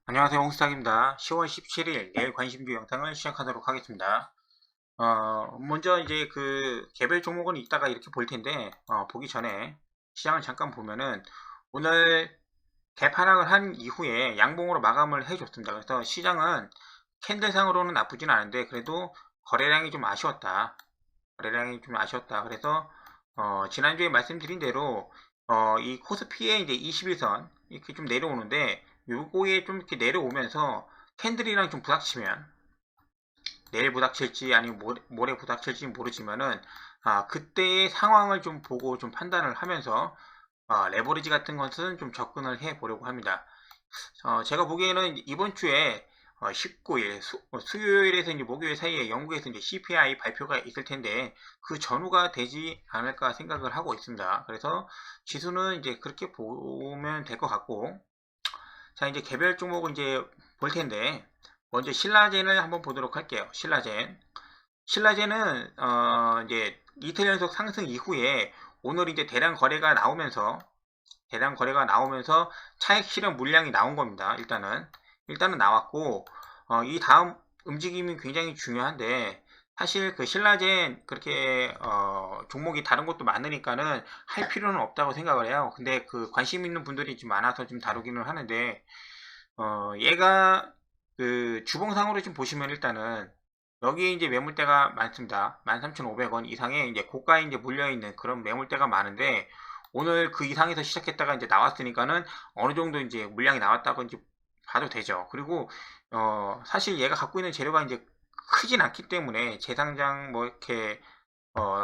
안녕하세요, 홍스탁입니다. 10월 17일 내일 관심주 영상을 시작하도록 하겠습니다. 먼저 이제 그 개별 종목은 이따가 이렇게 볼 텐데, 보기 전에 시장을 잠깐 보면은 오늘 개파락을 한 이후에 양봉으로 마감을 해줬습니다. 그래서 시장은 캔들상으로는 나쁘진 않은데, 그래도 거래량이 좀 아쉬웠다. 거래량이 좀 아쉬웠다. 그래서, 지난주에 말씀드린 대로, 이 코스피의 이제 21선, 이렇게 좀 내려오는데, 요거에 좀 이렇게 내려오면서 캔들이랑 좀 부닥치면, 내일 부닥칠지 아니면 모레 부닥칠지 모르지만은, 그때의 상황을 좀 보고 좀 판단을 하면서, 레버리지 같은 것은 좀 접근을 해 보려고 합니다. 제가 보기에는 이번 주에 19일 수요일에서 이제 목요일 사이에 영국에서 이제 CPI 발표가 있을 텐데 그 전후가 되지 않을까 생각을 하고 있습니다. 그래서 지수는 이제 그렇게 보면 될 것 같고, 자 이제 개별 종목을 이제 볼 텐데 먼저 신라젠을 한번 보도록 할게요. 신라젠은 이제 이틀 연속 상승 이후에 오늘 이제 대량 거래가 나오면서 차익 실현 물량이 나온 겁니다. 일단은 나왔고, 이 다음 움직임이 굉장히 중요한데, 사실 그 신라젠 그렇게 종목이 다른 것도 많으니까는 할 필요는 없다고 생각을 해요. 근데 그 관심 있는 분들이 좀 많아서 좀 다루기는 하는데, 얘가 그 주봉상으로 좀 보시면 일단은 여기에 이제 매물대가 많습니다. 13,500원 이상의 이제 고가에 이제 물려있는 그런 매물대가 많은데, 오늘 그 이상에서 시작했다가 이제 나왔으니까는 어느 정도 이제 물량이 나왔다고 이제 봐도 되죠. 그리고, 사실 얘가 갖고 있는 재료가 이제 크진 않기 때문에 재상장 뭐 이렇게,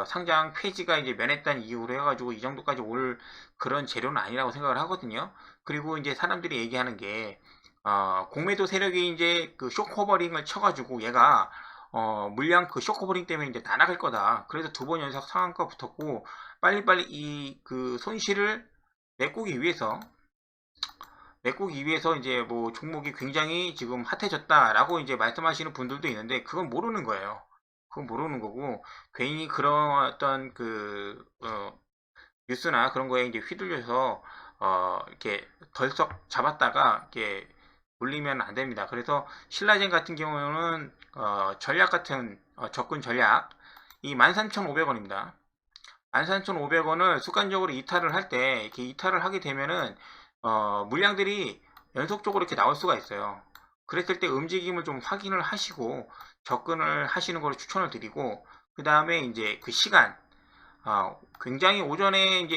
상장 폐지가 이제 면했다는 이유로 해가지고 이 정도까지 올 그런 재료는 아니라고 생각을 하거든요. 그리고 이제 사람들이 얘기하는 게, 공매도 세력이 이제 그 쇼커버링을 쳐가지고 얘가 물량 그 쇼커버링 때문에 이제 다 나갈 거다. 그래서 두 번 연속 상한가 붙었고 빨리빨리 이 그 손실을 메꾸기 위해서 이제 뭐 종목이 굉장히 지금 핫해졌다라고 이제 말씀하시는 분들도 있는데 그건 모르는 거예요. 그건 모르는 거고 괜히 그런 어떤 그 뉴스나 그런 거에 이제 휘둘려서 이렇게 덜썩 잡았다가 이렇게 올리면 안 됩니다. 그래서 신라젠 같은 경우는 전략 같은 접근 전략 이 13,500원입니다. 13,500원을 습관적으로 이탈을 할 때 이렇게 이탈을 하게 되면은 물량들이 연속적으로 이렇게 나올 수가 있어요. 그랬을 때 움직임을 좀 확인을 하시고 접근을 하시는 걸 추천을 드리고 그 다음에 이제 그 시간 굉장히 오전에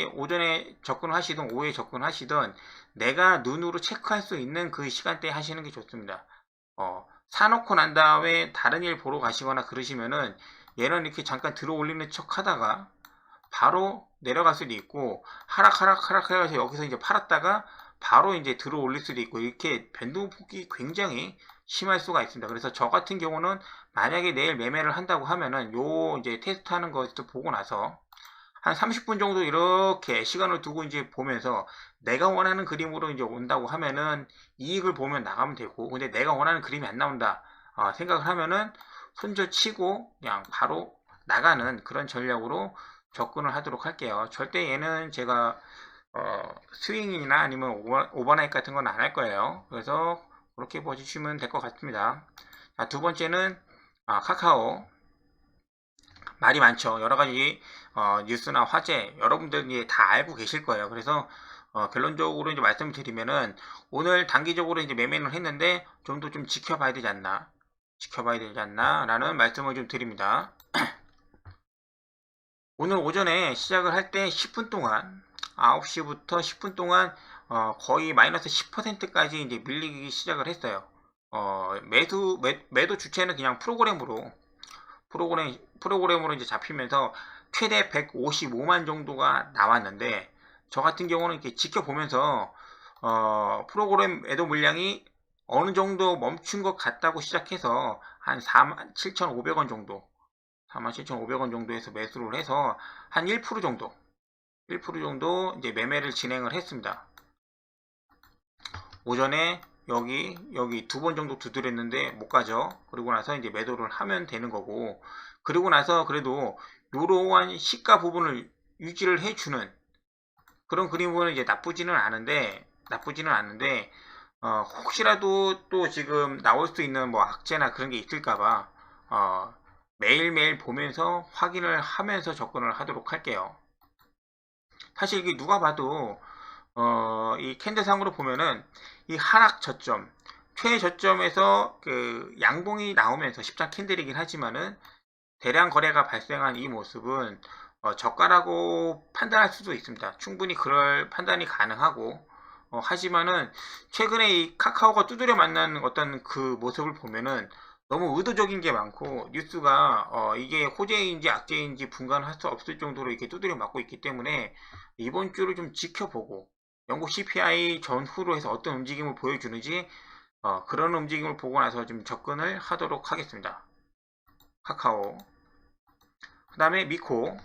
접근하시든 오후에 접근하시든 내가 눈으로 체크할 수 있는 그 시간대에 하시는 게 좋습니다. 사놓고 난 다음에 다른 일 보러 가시거나 그러시면은 얘는 이렇게 잠깐 들어 올리는 척 하다가 바로 내려갈 수도 있고 하락 해서 여기서 이제 팔았다가 바로 이제 들어 올릴 수도 있고 이렇게 변동폭이 굉장히 심할 수가 있습니다. 그래서 저 같은 경우는 만약에 내일 매매를 한다고 하면은 요 이제 테스트하는 것을 보고 나서 한 30분 정도 이렇게 시간을 두고 이제 보면서 내가 원하는 그림으로 이제 온다고 하면은 이익을 보면 나가면 되고 근데 내가 원하는 그림이 안 나온다 생각을 하면은 손절 치고 그냥 바로 나가는 그런 전략으로 접근을 하도록 할게요. 절대 얘는 제가 스윙이나 아니면 오버나잇 같은 건 안 할 거예요. 그래서 그렇게 보시면 될 것 같습니다. 자, 두 번째는 카카오. 말이 많죠. 여러 가지 뉴스나 화제 여러분들이 다 알고 계실 거예요. 그래서 결론적으로 이제 말씀을 드리면은 오늘 단기적으로 이제 매매는 했는데 좀 더 좀 지켜봐야 되지 않나라는 말씀을 좀 드립니다. 오늘 오전에 시작을 할 때 10분 동안 9시부터 10분 동안 거의 마이너스 10%까지 이제 밀리기 시작을 했어요. 매도 주체는 그냥 프로그램으로 이제 잡히면서 최대 155만 정도가 나왔는데 저 같은 경우는 이렇게 지켜보면서 프로그램 매도 물량이 어느 정도 멈춘 것 같다고 시작해서 한 47,500원 정도 47,500원 정도에서 매수를 해서 한 1% 정도 이제 매매를 진행을 했습니다. 오전에 여기 두 번 정도 두드렸는데 못 가죠. 그리고 나서 이제 매도를 하면 되는 거고 그리고 나서 그래도 이러한 시가 부분을 유지를 해주는 그런 그림은 이제 나쁘지는 않은데 혹시라도 또 지금 나올 수 있는 뭐 악재나 그런 게 있을까봐 매일매일 보면서 확인을 하면서 접근을 하도록 할게요. 사실 이게 누가 봐도 이 캔들상으로 보면은 이 하락 저점, 최저점에서 그 양봉이 나오면서 10장 캔들이긴 하지만은 대량 거래가 발생한 이 모습은 저가라고 판단할 수도 있습니다. 충분히 그럴 판단이 가능하고 하지만은 최근에 이 카카오가 두드려 맞는 어떤 그 모습을 보면은 너무 의도적인 게 많고 뉴스가 이게 호재인지 악재인지 분간할 수 없을 정도로 이렇게 두드려 맞고 있기 때문에 이번 주를 좀 지켜보고 영국 CPI 전후로 해서 어떤 움직임을 보여주는지 그런 움직임을 보고 나서 좀 접근을 하도록 하겠습니다. 카카오. 그 다음에 미코.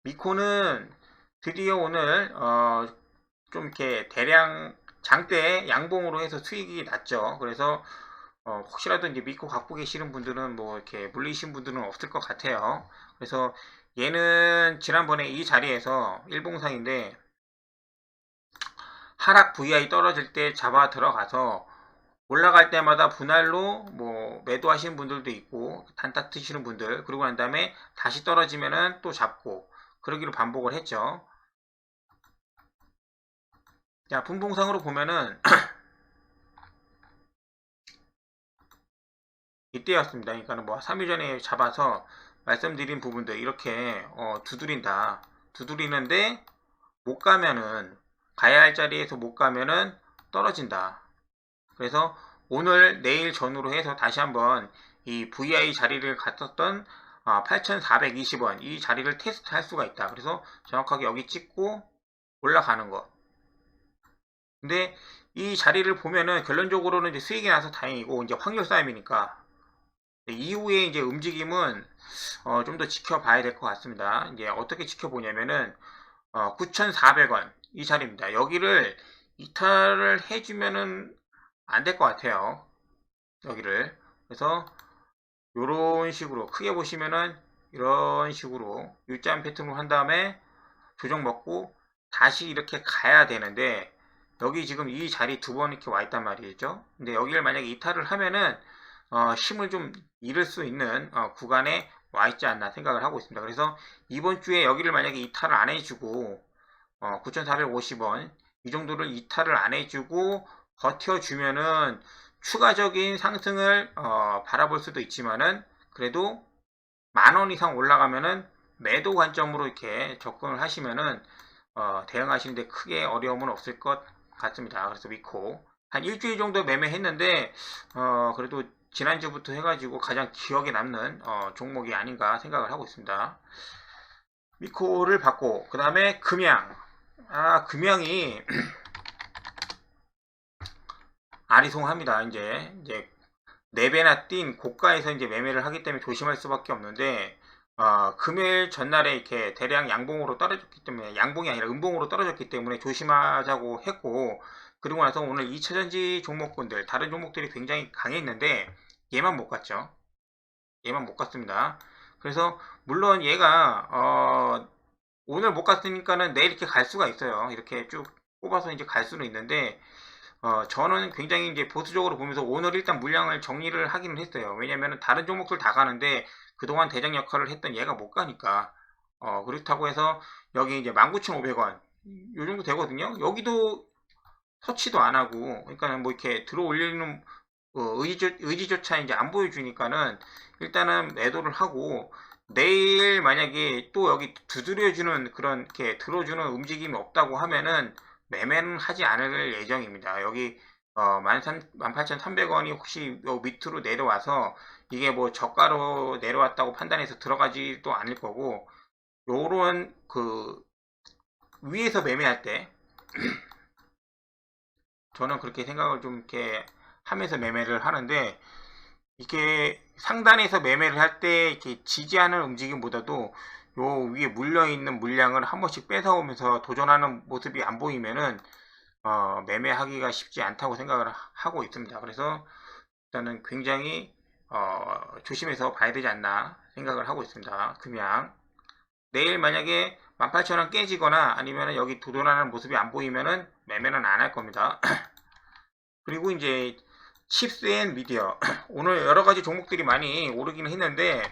미코는 드디어 오늘 좀 이렇게 대량 장대 양봉으로 해서 수익이 났죠. 그래서 혹시라도 이제 미코 갖고 계시는 분들은 뭐 이렇게 물리신 분들은 없을 것 같아요. 그래서 얘는 지난번에 이 자리에서 일봉상인데 하락 VI 떨어질 때 잡아 들어가서 올라갈 때마다 분할로 뭐 매도하시는 분들도 있고 단타 트시는 분들, 그리고 난 다음에 다시 떨어지면은 또 잡고 그러기로 반복을 했죠. 자, 분봉상으로 보면은 이때였습니다. 그러니까 뭐 3일 전에 잡아서 말씀드린 부분들 이렇게 두드린다. 두드리는데 못 가면은, 가야 할 자리에서 못 가면은 떨어진다. 그래서 오늘 내일 전후로 해서 다시 한번 이 VI 자리를 갔었던 8,420원 이 자리를 테스트 할 수가 있다. 그래서 정확하게 여기 찍고 올라가는 거. 근데 이 자리를 보면은 결론적으로는 이제 수익이 나서 다행이고 이제 확률 싸움이니까 이후에 이제 움직임은 좀 더 지켜봐야 될 것 같습니다. 이제 어떻게 지켜보냐면은 9,400원 이 자리입니다. 여기를 이탈을 해주면은 안 될 것 같아요. 여기를. 그래서 이런 식으로 크게 보시면은 이런 식으로 U자 패턴으로 한 다음에 조정 먹고 다시 이렇게 가야 되는데 여기 지금 이 자리 두 번 이렇게 와 있단 말이죠. 근데 여기를 만약에 이탈을 하면은 힘을 좀 잃을 수 있는 구간에 와 있지 않나 생각을 하고 있습니다. 그래서 이번 주에 여기를 만약에 이탈을 안 해주고 9,450원 이 정도를 이탈을 안 해주고 버텨주면은 추가적인 상승을 바라볼 수도 있지만은 그래도 10,000원 이상 올라가면은 매도 관점으로 이렇게 접근을 하시면은 대응하시는데 크게 어려움은 없을 것 같습니다. 그래서 미코 한 일주일 정도 매매했는데 그래도 지난주부터 해가지고 가장 기억에 남는 종목이 아닌가 생각을 하고 있습니다. 미코를 받고 그 다음에 금양. 금양이 아리송합니다. 이제 4배나 뛴 고가에서 이제 매매를 하기 때문에 조심할 수밖에 없는데 금일 전날에 이렇게 대량 양봉으로 떨어졌기 때문에, 양봉이 아니라 음봉으로 떨어졌기 때문에 조심하자고 했고, 그리고 나서 오늘 2차전지 종목군들 다른 종목들이 굉장히 강했는데 얘만 못 갔죠. 얘만 못 갔습니다. 그래서 물론 얘가 오늘 못 갔으니까는 내일 이렇게 갈 수가 있어요. 이렇게 쭉 뽑아서 이제 갈 수는 있는데 저는 굉장히 이제 보수적으로 보면서 오늘 일단 물량을 정리를 하기는 했어요. 왜냐면 다른 종목들 다 가는데 그동안 대장 역할을 했던 얘가 못 가니까. 그렇다고 해서 여기 이제 19,500원 요 정도 되거든요. 여기도 터치도 안 하고, 그러니까 뭐 이렇게 들어 올리는 의지조차 이제 안 보여주니까는 일단은 매도를 하고, 내일 만약에 또 여기 두드려주는 그런 이렇게 들어주는 움직임이 없다고 하면은 매매는 하지 않을 예정입니다. 여기 18,300원이 혹시 요 밑으로 내려와서 이게 뭐 저가로 내려왔다고 판단해서 들어가지도 않을 거고, 요런 그 위에서 매매할 때 저는 그렇게 생각을 좀 이렇게 하면서 매매를 하는데, 이게 상단에서 매매를 할 때 이렇게 지지하는 움직임보다도 요 위에 물려있는 물량을 한 번씩 뺏어오면서 도전하는 모습이 안 보이면은 매매하기가 쉽지 않다고 생각을 하고 있습니다. 그래서 일단은 굉장히 조심해서 봐야 되지 않나 생각을 하고 있습니다. 금양 내일 만약에 18,000원 깨지거나 아니면 여기 도전하는 모습이 안 보이면은 매매는 안 할 겁니다. 그리고 이제 칩스 앤 미디어 오늘 여러 가지 종목들이 많이 오르긴 했는데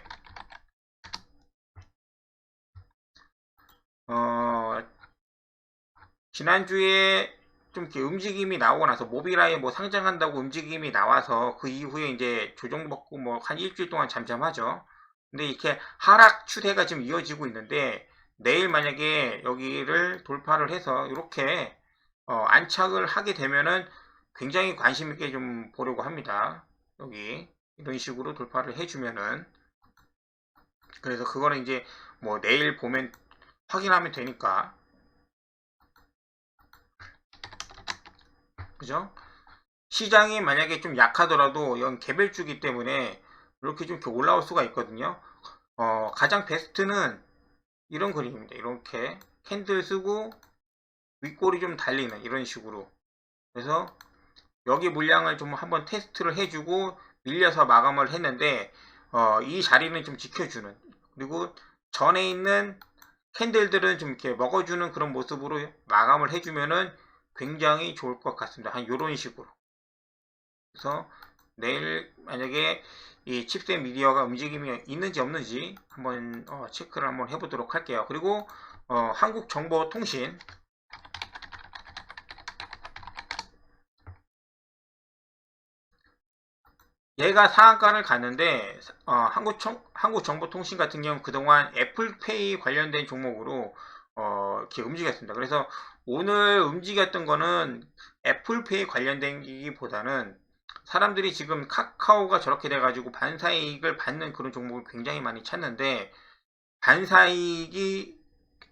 지난주에 좀 이렇게 움직임이 나오고 나서 모비라에 뭐 상장한다고 움직임이 나와서 그 이후에 이제 조정받고 뭐 한 일주일 동안 잠잠하죠. 근데 이렇게 하락 추세가 지금 이어지고 있는데 내일 만약에 여기를 돌파를 해서 이렇게 안착을 하게 되면은 굉장히 관심 있게 좀 보려고 합니다. 여기 이런 식으로 돌파를 해주면은 그래서 그거는 이제 뭐 내일 보면 확인하면 되니까 그죠? 시장이 만약에 좀 약하더라도 이건 개별주기 때문에 이렇게 좀 이렇게 올라올 수가 있거든요. 가장 베스트는 이런 그림입니다. 이렇게 캔들 쓰고 윗골이 좀 달리는 이런 식으로. 그래서 여기 물량을 좀 한번 테스트를 해주고 밀려서 마감을 했는데 이 자리는 좀 지켜주는 그리고 전에 있는 캔들들은 좀 이렇게 먹어주는 그런 모습으로 마감을 해주면은 굉장히 좋을 것 같습니다. 한 이런 식으로. 그래서 내일 만약에 이 칩셋 미디어가 움직임이 있는지 없는지 한번 체크를 한번 해보도록 할게요. 그리고 한국정보통신 얘가 상한가를 갔는데 한국정보통신 같은 경우 그동안 애플페이 관련된 종목으로 이렇게 움직였습니다. 그래서 오늘 움직였던 거는 애플페이 관련된 기보다는 사람들이 지금 카카오가 저렇게 돼가지고 반사이익을 받는 그런 종목을 굉장히 많이 찾는데 반사이익이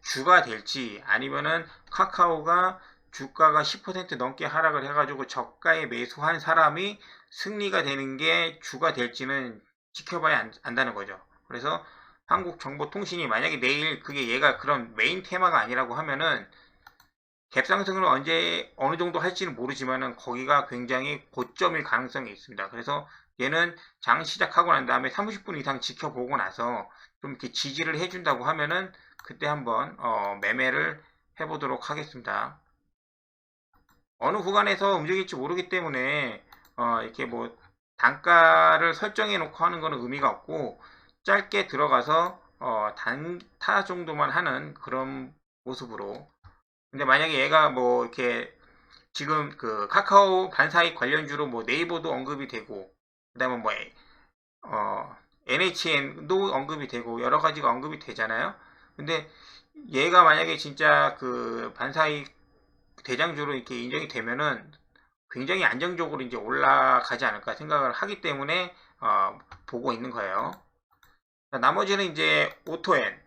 주가 될지 아니면은 카카오가 주가가 10% 넘게 하락을 해가지고 저가에 매수한 사람이 승리가 되는 게 주가 될지는 지켜봐야 안다는 거죠. 그래서 한국정보통신이 만약에 내일 그게 얘가 그런 메인 테마가 아니라고 하면은 갭상승을 언제 어느 정도 할지는 모르지만은 거기가 굉장히 고점일 가능성이 있습니다. 그래서 얘는 장 시작하고 난 다음에 30분 이상 지켜보고 나서 좀 이렇게 지지를 해준다고 하면은 그때 한번 매매를 해보도록 하겠습니다. 어느 구간에서 움직일지 모르기 때문에 이렇게 뭐 단가를 설정해 놓고 하는 거는 의미가 없고 짧게 들어가서 단타 정도만 하는 그런 모습으로 근데 만약에 얘가 뭐 이렇게 지금 그 카카오 반사익 관련주로 뭐 네이버도 언급이 되고 그다음에 뭐 NHN도 언급이 되고 여러 가지가 언급이 되잖아요. 근데 얘가 만약에 진짜 그 반사익 대장주로 이렇게 인정이 되면은 굉장히 안정적으로 이제 올라가지 않을까 생각을 하기 때문에 보고 있는 거예요. 나머지는 이제 오토엔,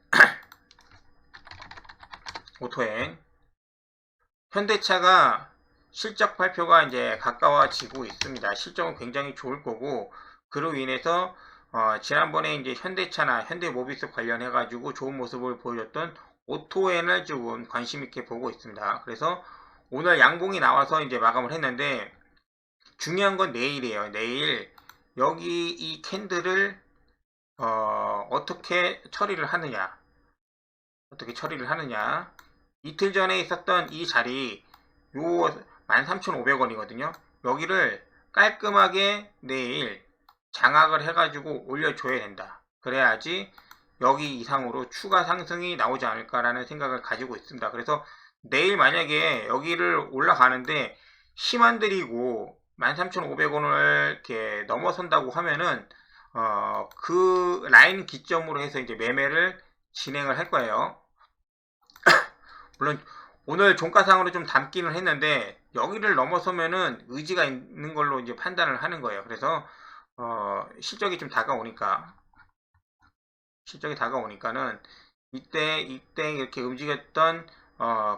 오토엔 현대차가 실적 발표가 이제 가까워지고 있습니다. 실적은 굉장히 좋을 거고 그로 인해서 지난번에 이제 현대차나 현대모비스 관련해 가지고 좋은 모습을 보여줬던 오토엔을 조금 관심 있게 보고 있습니다. 그래서 오늘 양봉이 나와서 이제 마감을 했는데 중요한 건 내일이에요. 내일 여기 이 캔들을 어떻게 처리를 하느냐 어떻게 처리를 하느냐 이틀 전에 있었던 이 자리 요 13,500원이거든요. 여기를 깔끔하게 내일 장악을 해가지고 올려줘야 된다. 그래야지 여기 이상으로 추가 상승이 나오지 않을까라는 생각을 가지고 있습니다. 그래서 내일 만약에 여기를 올라가는데 힘 안 들이고 13,500원을 이렇게 넘어선다고 하면은 그 라인 기점으로 해서 이제 매매를 진행을 할 거예요. 물론 오늘 종가상으로 좀 담기는 했는데 여기를 넘어서면은 의지가 있는 걸로 이제 판단을 하는 거예요. 그래서 실적이 좀 다가오니까는 이때 이렇게 움직였던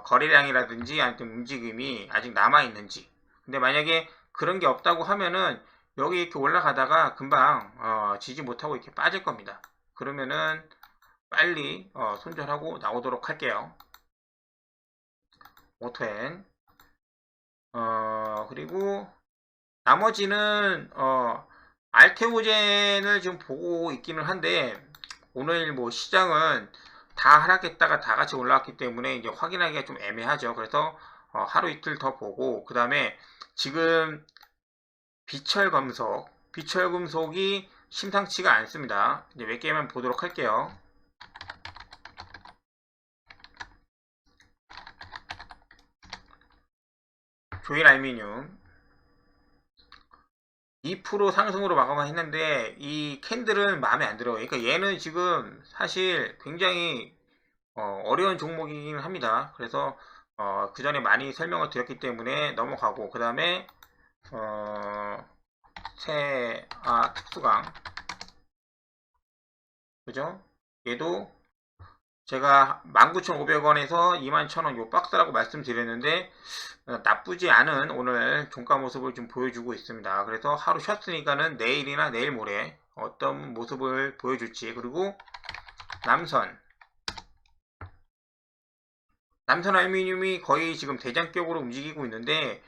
거래량이라든지 아니면 움직임이 아직 남아 있는지 근데 만약에 그런 게 없다고 하면은 여기 이렇게 올라가다가 금방 지지 못하고 이렇게 빠질 겁니다. 그러면은 빨리 손절하고 나오도록 할게요. 오토엔 그리고 나머지는 알테오젠을 지금 보고 있기는 한데 오늘 뭐 시장은 다 하락했다가 다 같이 올라왔기 때문에 이제 확인하기가 좀 애매하죠. 그래서 하루 이틀 더 보고 그 다음에 지금 비철금속이 심상치가 않습니다. 이제 몇 개만 보도록 할게요. 조일알미늄 2% 상승으로 마감을 했는데 이 캔들은 마음에 안 들어요. 그러니까 얘는 지금 사실 굉장히 어려운 종목이긴 합니다. 그래서 그 전에 많이 설명을 드렸기 때문에 넘어가고 그 다음에 특수강 그죠? 얘도 제가 19,500원에서 21,000원 요 박스라고 말씀드렸는데 나쁘지 않은 오늘 종가 모습을 좀 보여주고 있습니다. 그래서 하루 쉬었으니까는 내일이나 내일 모레 어떤 모습을 보여줄지 그리고 남선 알루미늄이 거의 지금 대장격으로 움직이고 있는데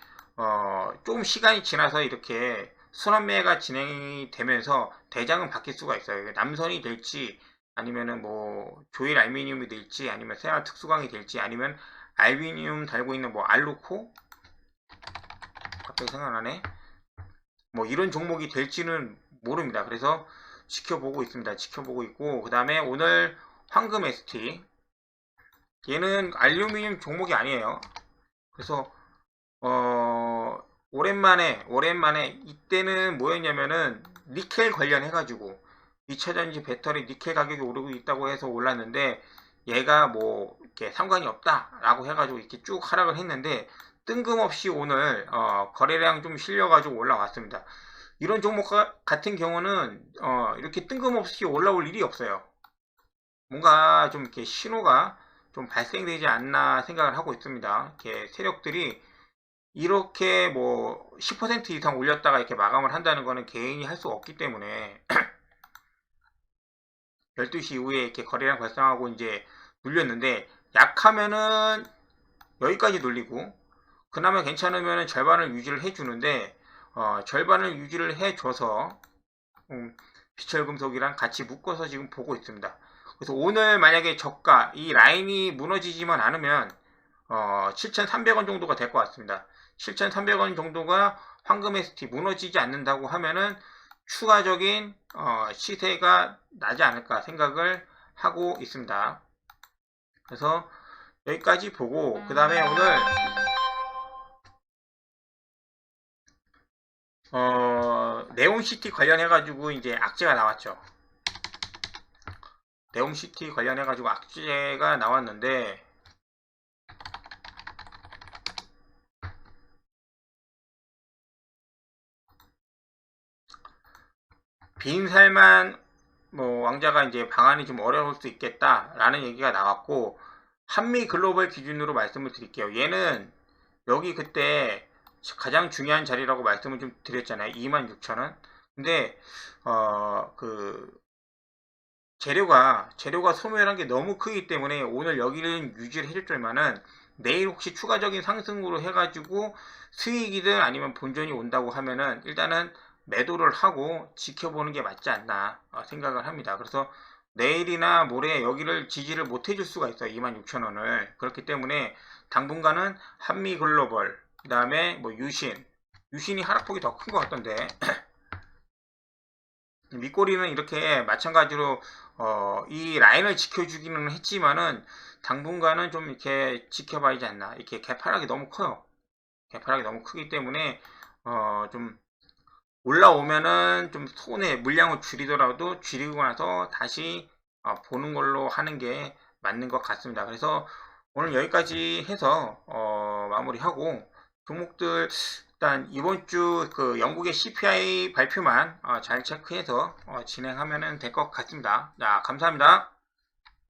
좀 시간이 지나서 이렇게 순환매가 진행이 되면서 대장은 바뀔 수가 있어요. 남선이 될지 아니면은 뭐 조일 알루미늄이 될지 아니면 세아 특수광이 될지 아니면 알루미늄 달고 있는 뭐 알루코 갑자기 생각나네. 뭐 이런 종목이 될지는 모릅니다. 그래서 지켜보고 있습니다. 지켜보고 있고 그 다음에 오늘 황금 ST 얘는 알루미늄 종목이 아니에요. 그래서 오랜만에 이때는 뭐였냐면은 니켈 관련해 가지고 2차전지 배터리 니켈 가격이 오르고 있다고 해서 올랐는데 얘가 뭐 이렇게 상관이 없다라고 해가지고 이렇게 쭉 하락을 했는데 뜬금없이 오늘 거래량 좀 실려가지고 올라왔습니다. 이런 종목 같은 경우는 이렇게 뜬금없이 올라올 일이 없어요. 뭔가 좀 이렇게 신호가 좀 발생되지 않나 생각을 하고 있습니다. 이렇게 세력들이 이렇게 뭐 10% 이상 올렸다가 이렇게 마감을 한다는 거는 개인이 할 수 없기 때문에 12시 이후에 이렇게 거래량 발생하고 이제 눌렸는데 약하면은 여기까지 눌리고 그나마 괜찮으면 절반을 유지를 해주는데 절반을 유지를 해줘서 비철금속이랑 같이 묶어서 지금 보고 있습니다. 그래서 오늘 만약에 저가 이 라인이 무너지지만 않으면 7,300원 정도가 될 것 같습니다. 7,300원 정도가 황금 ST 무너지지 않는다고 하면은 추가적인 시세가 나지 않을까 생각을 하고 있습니다. 그래서 여기까지 보고 그 다음에 오늘 네온시티 관련해 가지고 이제 악재가 나왔죠. 네온시티 관련해 가지고 악재가 나왔는데 빈살만 뭐 왕자가 이제 방안이 좀 어려울 수 있겠다라는 얘기가 나왔고 한미 글로벌 기준으로 말씀을 드릴게요. 얘는 여기 그때 가장 중요한 자리라고 말씀을 좀 드렸잖아요. 26,000원. 근데 그 재료가 소멸한 게 너무 크기 때문에 오늘 여기는 유지를 해줄 줄만은 내일 혹시 추가적인 상승으로 해가지고 수익이든 아니면 본전이 온다고 하면은 일단은 매도를 하고 지켜보는 게 맞지 않나 생각을 합니다. 그래서 내일이나 모레 여기를 지지를 못 해줄 수가 있어요. 26,000원을. 그렇기 때문에 당분간은 한미글로벌, 그 다음에 뭐 유신이 하락폭이 더 큰 것 같던데 밑꼬리는 이렇게 마찬가지로 이 라인을 지켜주기는 했지만은 당분간은 좀 이렇게 지켜봐야지 않나. 이렇게 개파락이 너무 커요. 개파락이 너무 크기 때문에 좀 올라오면은 좀 손에 물량을 줄이더라도 줄이고 나서 다시 보는 걸로 하는 게 맞는 것 같습니다. 그래서 오늘 여기까지 해서 마무리하고 종목들 일단 이번 주 그 영국의 CPI 발표만 잘 체크해서 진행하면 될 것 같습니다. 자, 감사합니다.